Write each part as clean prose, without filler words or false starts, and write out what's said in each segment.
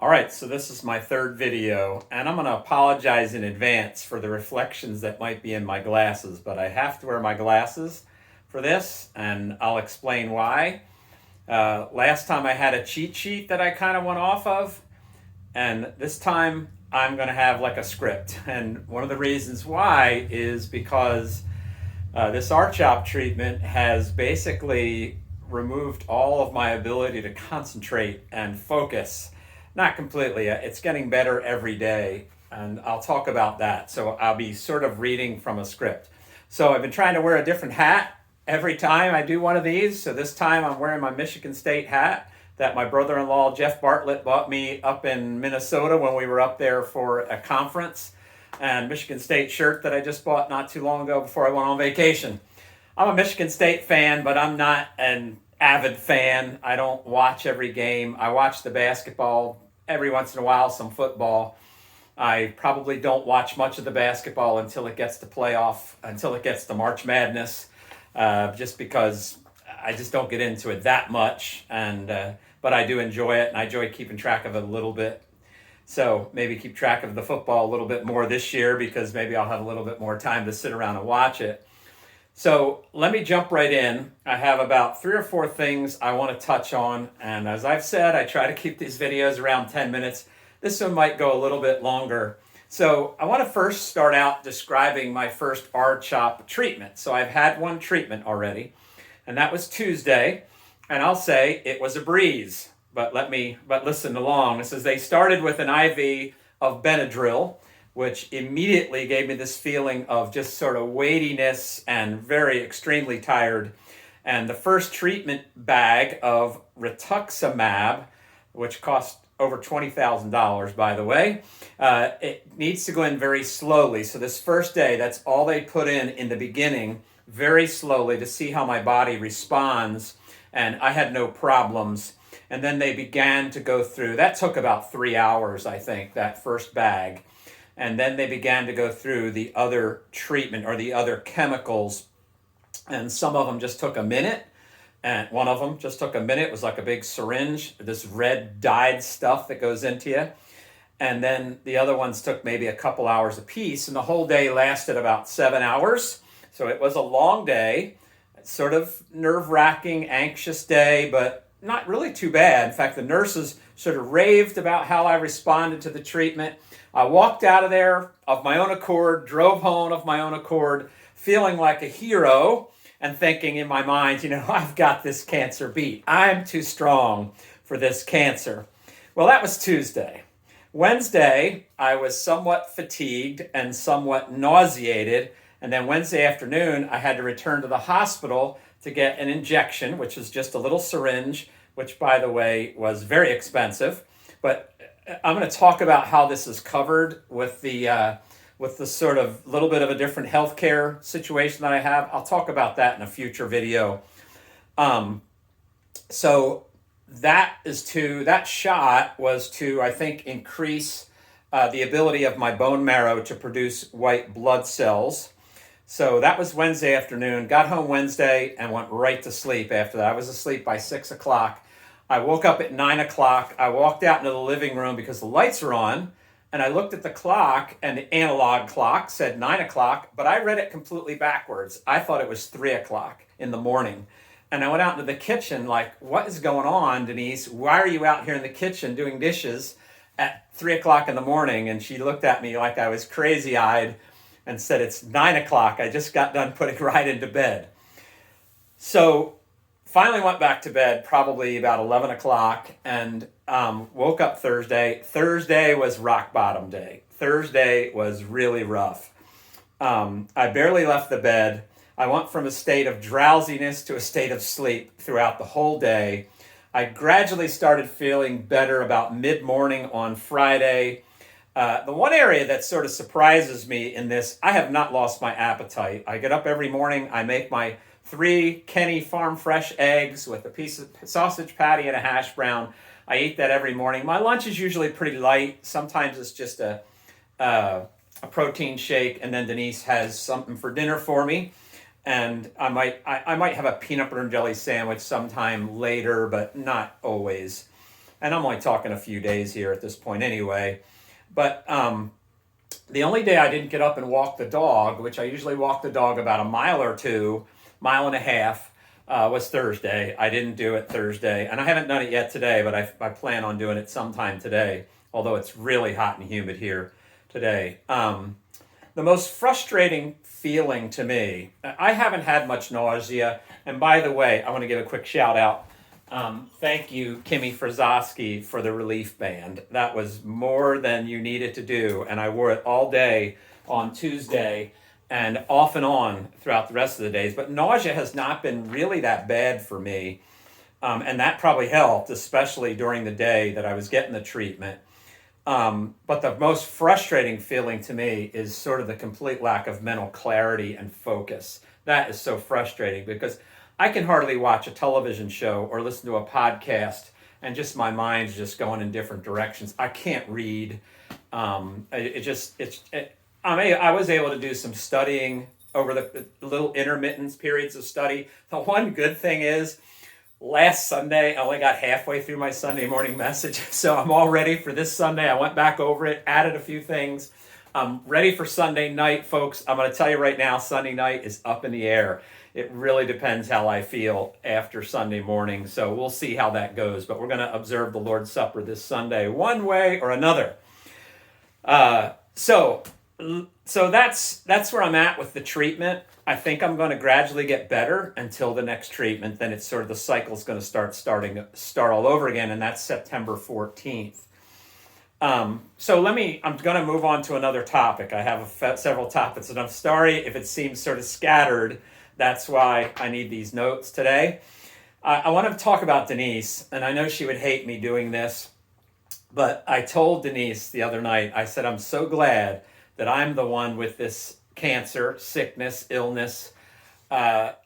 All right, so this is my third video, and I'm going to apologize in advance for the reflections that might be in my glasses, but I have to wear my glasses for this, and I'll explain why. Last time I had a cheat sheet that I kind of went off of, and this time I'm going to have like a script. And one of the reasons why is because this RCHOP treatment has basically removed all of my ability to concentrate and focus. Not completely. It's getting better every day, and I'll talk about that. So I'll be sort of reading from a script. So I've been trying to wear a different hat every time I do one of these. So this time I'm wearing my Michigan State hat that my brother-in-law Jeff Bartlett bought me up in Minnesota when we were up there for a conference, and Michigan State shirt that I just bought not too long ago before I went on vacation. I'm a Michigan State fan, but I'm not an avid fan. I don't watch every game. I watch the basketball every once in a while, some football. I probably don't watch much of the basketball until it gets to March Madness, just because I just don't get into it that much. But I do enjoy it, and I enjoy keeping track of it a little bit. So maybe keep track of the football a little bit more this year, because maybe I'll have a little bit more time to sit around and watch it. So let me jump right in. I have about 3 or 4 things I want to touch on. And as I've said, I try to keep these videos around 10 minutes. This one might go a little bit longer. So I want to first start out describing my first RCHOP treatment. So I've had one treatment already, and that was Tuesday. And I'll say it was a breeze, but listen along. It says they started with an IV of Benadryl, which immediately gave me this feeling of just sort of weightiness and very extremely tired. And the first treatment bag of rituximab, which cost over $20,000, by the way, it needs to go in very slowly. So this first day, that's all they put in the beginning, very slowly, to see how my body responds. And I had no problems. And then they began to go through, that took about 3 hours, I think, that first bag. And then they began to go through the other treatment or the other chemicals. And some of them just took a minute. And one of them just took a minute. It was like a big syringe, this red dyed stuff that goes into you. And then the other ones took maybe a couple hours apiece. And the whole day lasted about 7 hours. So it was a long day, sort of nerve-wracking, anxious day, but not really too bad. In fact, the nurses sort of raved about how I responded to the treatment. I walked out of there of my own accord, drove home of my own accord, feeling like a hero and thinking in my mind, I've got this cancer beat. I'm too strong for this cancer. Well, that was Tuesday. Wednesday, I was somewhat fatigued and somewhat nauseated. And then Wednesday afternoon, I had to return to the hospital to get an injection, which is just a little syringe, which, by the way, was very expensive. But I'm going to talk about how this is covered with the sort of little bit of a different healthcare situation that I have. I'll talk about that in a future video. So that shot was to, I think, increase the ability of my bone marrow to produce white blood cells. So that was Wednesday afternoon. Got home Wednesday and went right to sleep after that. I was asleep by 6 o'clock. I woke up at 9 o'clock. I walked out into the living room because the lights were on, and I looked at the clock, and the analog clock said 9 o'clock, but I read it completely backwards. I thought it was 3 o'clock in the morning. And I went out into the kitchen like, what is going on, Denise? Why are you out here in the kitchen doing dishes at 3 o'clock in the morning? And she looked at me like I was crazy-eyed and said, it's 9 o'clock. I just got done putting right into bed. So finally went back to bed probably about 11 o'clock and woke up Thursday. Thursday was rock bottom day. Thursday was really rough. I barely left the bed. I went from a state of drowsiness to a state of sleep throughout the whole day. I gradually started feeling better about mid-morning on Friday. The one area that sort of surprises me in this, I have not lost my appetite. I get up every morning, I make my 3 Kenny Farm Fresh eggs with a piece of sausage patty and a hash brown. I eat that every morning. My lunch is usually pretty light. Sometimes it's just a protein shake, and then Denise has something for dinner for me. And I might have a peanut butter and jelly sandwich sometime later, but not always. and I'm only talking a few days here at this point anyway. But the only day I didn't get up and walk the dog, which I usually walk the dog about a mile or two, mile and a half, was Thursday. I didn't do it Thursday, and I haven't done it yet today, but I plan on doing it sometime today, although it's really hot and humid here today. The most frustrating feeling to me, I haven't had much nausea, and by the way, I want to give a quick shout out. Thank you, Kimmy Frazowski, for the relief band. That was more than you needed to do, and I wore it all day on Tuesday and off and on throughout the rest of the days. But nausea has not been really that bad for me, and that probably helped, especially during the day that I was getting the treatment. But the most frustrating feeling to me is sort of the complete lack of mental clarity and focus. That is so frustrating because I can hardly watch a television show or listen to a podcast and just my mind's just going in different directions. I can't read. I was able to do some studying over the little intermittent periods of study. The one good thing is last Sunday, I only got halfway through my Sunday morning message. So I'm all ready for this Sunday. I went back over it, added a few things. I'm ready for Sunday night, folks. I'm going to tell you right now, Sunday night is up in the air. It really depends how I feel after Sunday morning. So we'll see how that goes. But we're going to observe the Lord's Supper this Sunday, one way or another. So that's where I'm at with the treatment. I think I'm going to gradually get better until the next treatment. Then it's sort of the cycle's going to start all over again, and that's September 14th. I'm going to move on to another topic. I have several topics, and I'm sorry if it seems sort of scattered. That's why I need these notes today. I want to talk about Denise, and I know she would hate me doing this, but I told Denise the other night, I said, I'm so glad that I'm the one with this cancer, sickness, illness, and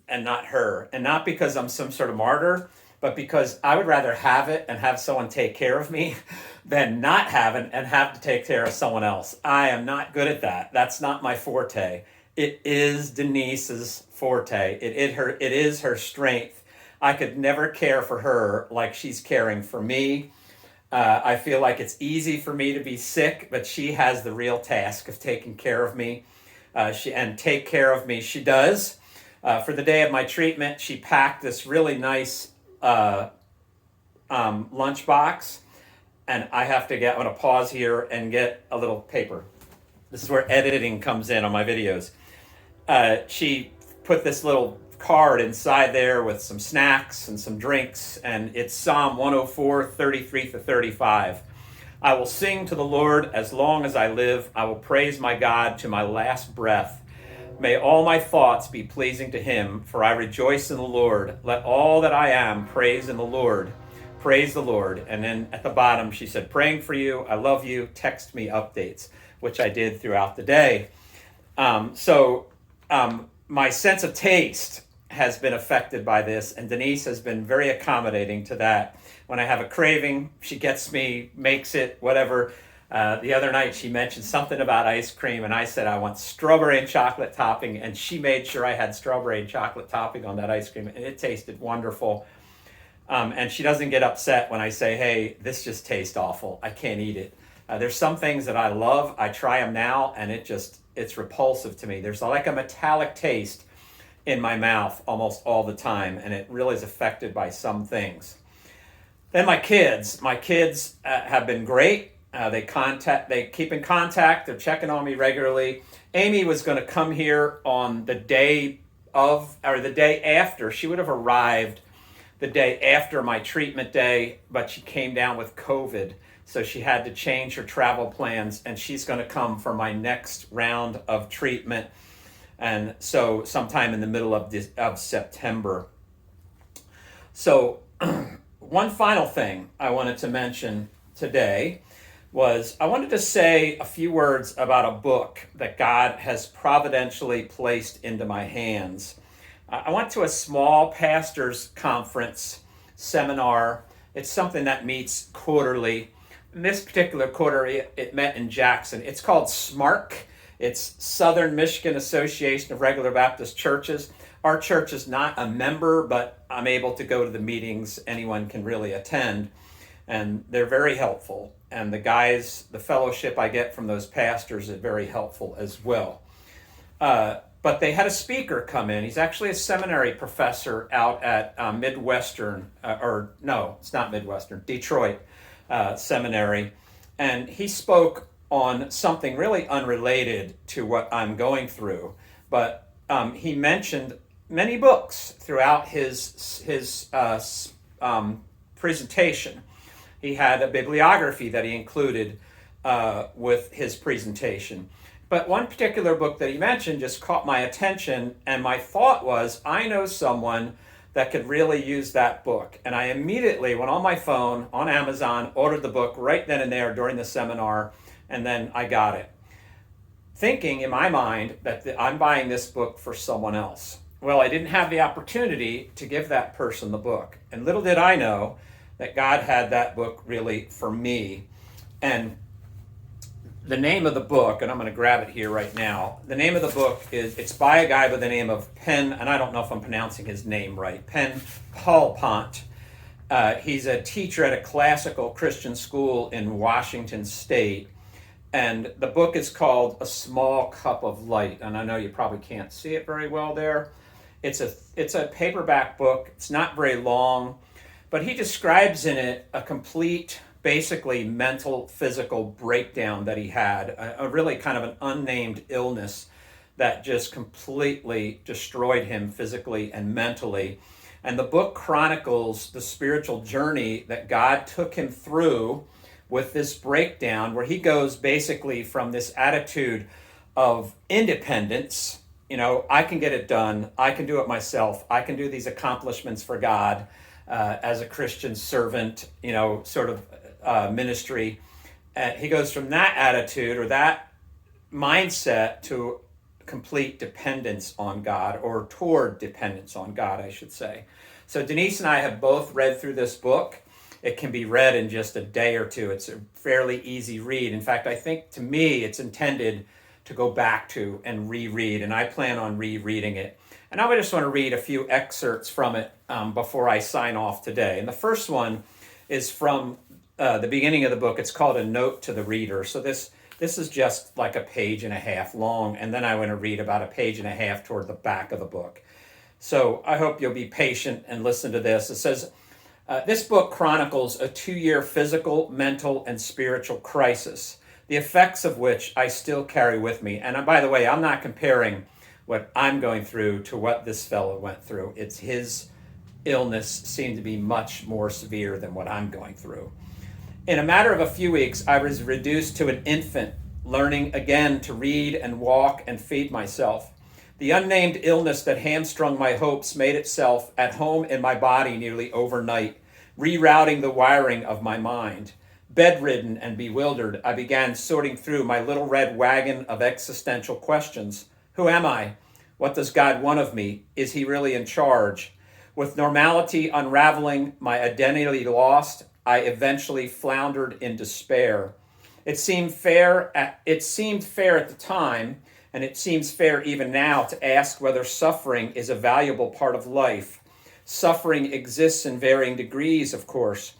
not her. And not because I'm some sort of martyr, but because I would rather have it and have someone take care of me than not have it and have to take care of someone else. I am not good at that. That's not my forte. It is Denise's forte. It is her strength. I could never care for her like she's caring for me. I feel like it's easy for me to be sick, but she has the real task of taking care of me. Take care of me she does. For the day of my treatment, she packed this really nice lunchbox, and I'm going to pause here and get a little paper. This is where editing comes in on my videos. She put this little card inside there with some snacks and some drinks, and it's Psalm 104:33-35. I will sing to the Lord as long as I live. I will praise my God to my last breath. May all my thoughts be pleasing to him, for I rejoice in the Lord. Let all that I am praise in the Lord. Praise the Lord. And then at the bottom, she said, praying for you. I love you. Text me updates, which I did throughout the day. My sense of taste has been affected by this, and Denise has been very accommodating to that. When I have a craving, she gets me, makes it, whatever. The other night she mentioned something about ice cream, and I said I want strawberry and chocolate topping, and she made sure I had strawberry and chocolate topping on that ice cream, and it tasted wonderful. And she doesn't get upset when I say, hey, this just tastes awful. I can't eat it. There's some things that I love. I try them now, and it's repulsive to me. There's like a metallic taste in my mouth almost all the time, and it really is affected by some things. Then my kids have been great. They keep in contact. They're checking on me regularly. Amy was going to come here on the day after. She would have arrived the day after my treatment day, but she came down with COVID. So she had to change her travel plans, and she's going to come for my next round of treatment. And so sometime in the middle of September. So one final thing I wanted to mention today was I wanted to say a few words about a book that God has providentially placed into my hands. I went to a small pastors conference seminar. It's something that meets quarterly. In this particular quarter, it met in Jackson. It's called SMARC. It's Southern Michigan Association of Regular Baptist Churches. Our church is not a member, but I'm able to go to the meetings. Anyone can really attend. and they're very helpful. And the fellowship I get from those pastors is very helpful as well. But they had a speaker come in. He's actually a seminary professor out at Midwestern, or no, it's not Midwestern, Detroit Seminary. And he spoke on something really unrelated to what I'm going through. But he mentioned many books throughout his presentation. He had a bibliography that he included with his presentation. But one particular book that he mentioned just caught my attention, and my thought was, I know someone that could really use that book. And I immediately went on my phone, on Amazon, ordered the book right then and there during the seminar, and then I got it. Thinking in my mind that I'm buying this book for someone else. Well, I didn't have the opportunity to give that person the book. And little did I know that God had that book really for me. And the name of the book, and I'm going to grab it here right now. The name of the book it's by a guy by the name of Penn, and I don't know if I'm pronouncing his name right, Penn Palpant. He's a teacher at a classical Christian school in Washington State. And the book is called A Small Cup of Light. And I know you probably can't see it very well there. It's a paperback book. It's not very long, but he describes in it a complete, basically mental, physical breakdown that he had, a really kind of an unnamed illness that just completely destroyed him physically and mentally. And the book chronicles the spiritual journey that God took him through with this breakdown, where he goes basically from this attitude of independence, I can get it done, I can do it myself, I can do these accomplishments for God as a Christian servant, sort of ministry. He goes from that attitude or that mindset to complete dependence on God, or toward dependence on God, I should say. So Denise and I have both read through this book. It can be read in just a day or two. It's a fairly easy read. In fact, I think to me it's intended to go back to and reread, and I plan on rereading it. And I would just want to read a few excerpts from it before I sign off today. And the first one is from the beginning of the book. It's called A Note to the Reader. So this is just like a page and a half long, and then I want to read about a page and a half toward the back of the book. So I hope you'll be patient and listen to this. It says, this book chronicles a 2-year physical, mental, and spiritual crisis, the effects of which I still carry with me. And by the way, I'm not comparing what I'm going through to what this fellow went through. It's his illness seemed to be much more severe than what I'm going through. In a matter of a few weeks, I was reduced to an infant, learning again to read and walk and feed myself. The unnamed illness that hamstrung my hopes made itself at home in my body nearly overnight, rerouting the wiring of my mind. Bedridden and bewildered, I began sorting through my little red wagon of existential questions. Who am I? What does God want of me? Is he really in charge? With normality unraveling, my identity lost, I eventually floundered in despair. It seemed fair at the time, and it seems fair even now, to ask whether suffering is a valuable part of life. Suffering exists in varying degrees, of course,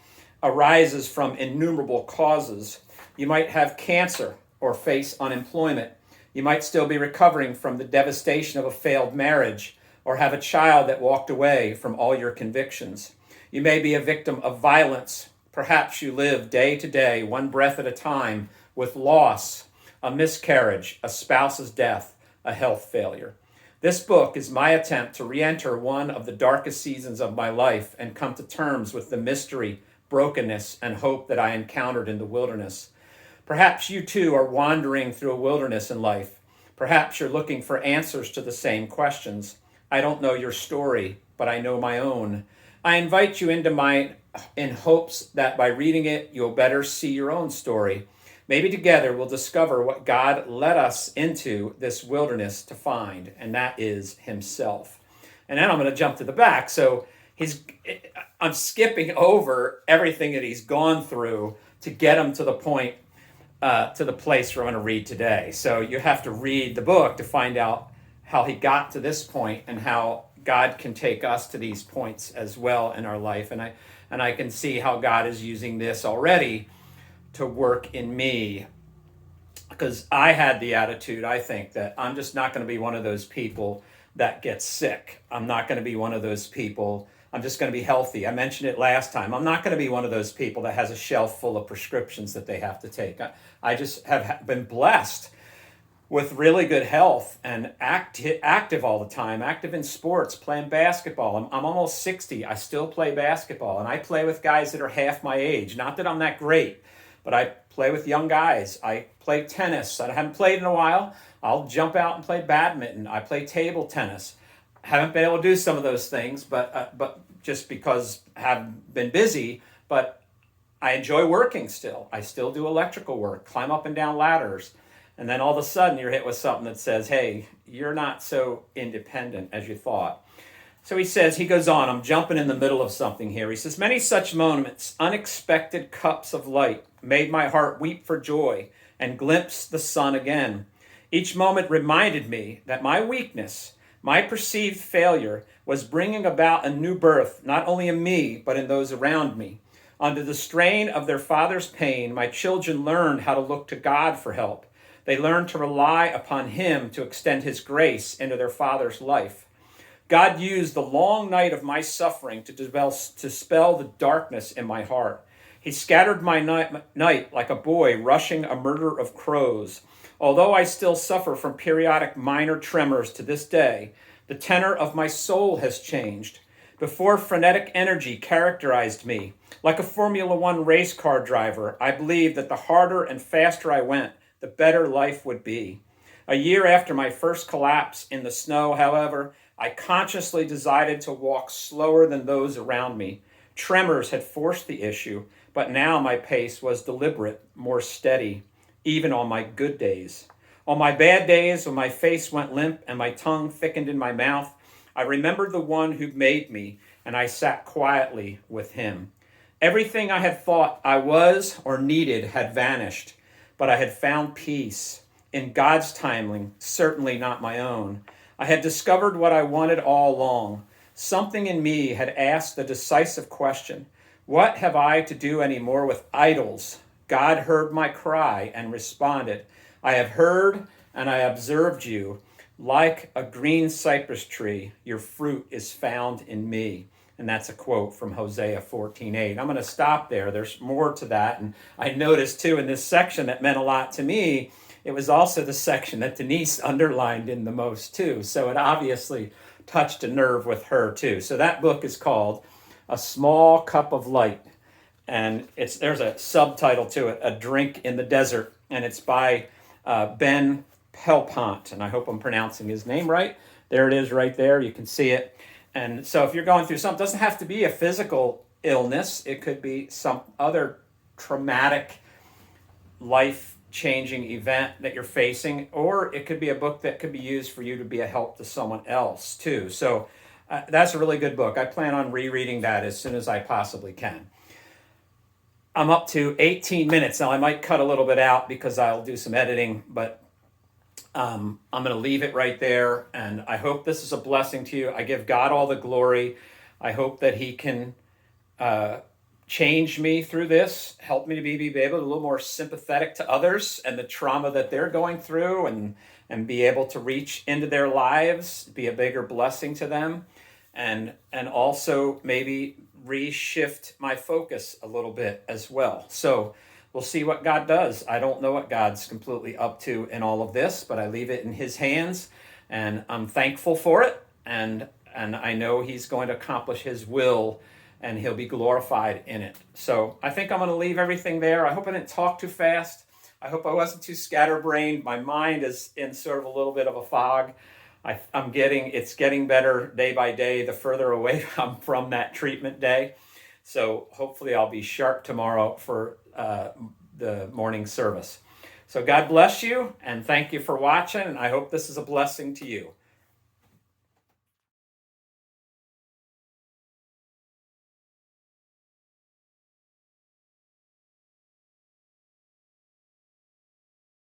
arises from innumerable causes. You might have cancer or face unemployment. You might still be recovering from the devastation of a failed marriage, or have a child that walked away from all your convictions. You may be a victim of violence. Perhaps you live day to day, one breath at a time, with loss, a miscarriage, a spouse's death, a health failure. This book is my attempt to re-enter one of the darkest seasons of my life and come to terms with the mystery, brokenness, and hope that I encountered in the wilderness. Perhaps you too are wandering through a wilderness in life. Perhaps you're looking for answers to the same questions. I don't know your story, but I know my own. I invite you into mine in hopes that by reading it, you'll better see your own story. Maybe together we'll discover what God led us into this wilderness to find, and that is himself. And then I'm going to jump to the back. So I'm skipping over everything that he's gone through to get him to the point, to the place we're going to read today. So you have to read the book to find out how he got to this point and how God can take us to these points as well in our life. And I can see how God is using this already to work in me, because I had the attitude, I think, that I'm just not going to be one of those people that gets sick. I'm not going to be one of those people. I'm just going to be healthy. I mentioned it last time. I'm not going to be one of those people that has a shelf full of prescriptions that they have to take. I just have been blessed with really good health and active all the time, active in sports, playing basketball. I'm almost 60. I still play basketball, and I play with guys that are half my age. Not that I'm that great, but I play with young guys. I play tennis. I haven't played in a while. I'll jump out and play badminton. I play table tennis. Haven't been able to do some of those things, but just because I have been busy. But I enjoy working still. I still do electrical work, climb up and down ladders. And then all of a sudden you're hit with something that says, hey, you're not so independent as you thought. So he goes on, I'm jumping in the middle of something here. He says, many such moments, unexpected cups of light, made my heart weep for joy and glimpse the sun again. Each moment reminded me that my weakness, my perceived failure, was bringing about a new birth, not only in me, but in those around me. Under the strain of their father's pain, my children learned how to look to God for help. They learned to rely upon him to extend his grace into their father's life. God used the long night of my suffering to dispel the darkness in my heart. He scattered my night like a boy rushing a murder of crows. Although I still suffer from periodic minor tremors to this day, the tenor of my soul has changed. Before, frenetic energy characterized me. Like a Formula One race car driver, I believed that the harder and faster I went, the better life would be. A year after my first collapse in the snow, however, I consciously decided to walk slower than those around me. Tremors had forced the issue, but now my pace was deliberate, more steady, even on my good days. On my bad days, when my face went limp and my tongue thickened in my mouth, I remembered the one who made me, and I sat quietly with him. Everything I had thought I was or needed had vanished, but I had found peace in God's timing, certainly not my own. I had discovered what I wanted all along. Something in me had asked the decisive question, what have I to do anymore with idols? God heard my cry and responded, I have heard and I observed you. Like a green cypress tree, your fruit is found in me. And that's a quote from Hosea 14:8. I'm going to stop there. There's more to that. And I noticed too in this section that meant a lot to me, it was also the section that Denise underlined in the most too. So it obviously touched a nerve with her too. So that book is called A Small Cup of Light. And there's a subtitle to it, A Drink in the Desert. And it's by Ben Palpant. And I hope I'm pronouncing his name right. There it is right there. You can see it. And so if you're going through something, it doesn't have to be a physical illness. It could be some other traumatic, life-changing event that you're facing, or it could be a book that could be used for you to be a help to someone else too. So that's a really good book. I plan on rereading that as soon as I possibly can. I'm up to 18 minutes. Now I might cut a little bit out because I'll do some editing, but I'm going to leave it right there, and I hope this is a blessing to you. I give God all the glory. I hope that he can change me through this, help me to be able to be a little more sympathetic to others and the trauma that they're going through, and be able to reach into their lives, be a bigger blessing to them, and also maybe reshift my focus a little bit as well. So we'll see what God does. I don't know what God's completely up to in all of this, but I leave it in his hands, and I'm thankful for it. And I know he's going to accomplish his will, and he'll be glorified in it. So I think I'm going to leave everything there. I hope I didn't talk too fast. I hope I wasn't too scatterbrained. My mind is in sort of a little bit of a fog. It's getting better day by day, the further away I'm from that treatment day. So hopefully I'll be sharp tomorrow for the morning service. So God bless you, and thank you for watching, and I hope this is a blessing to you.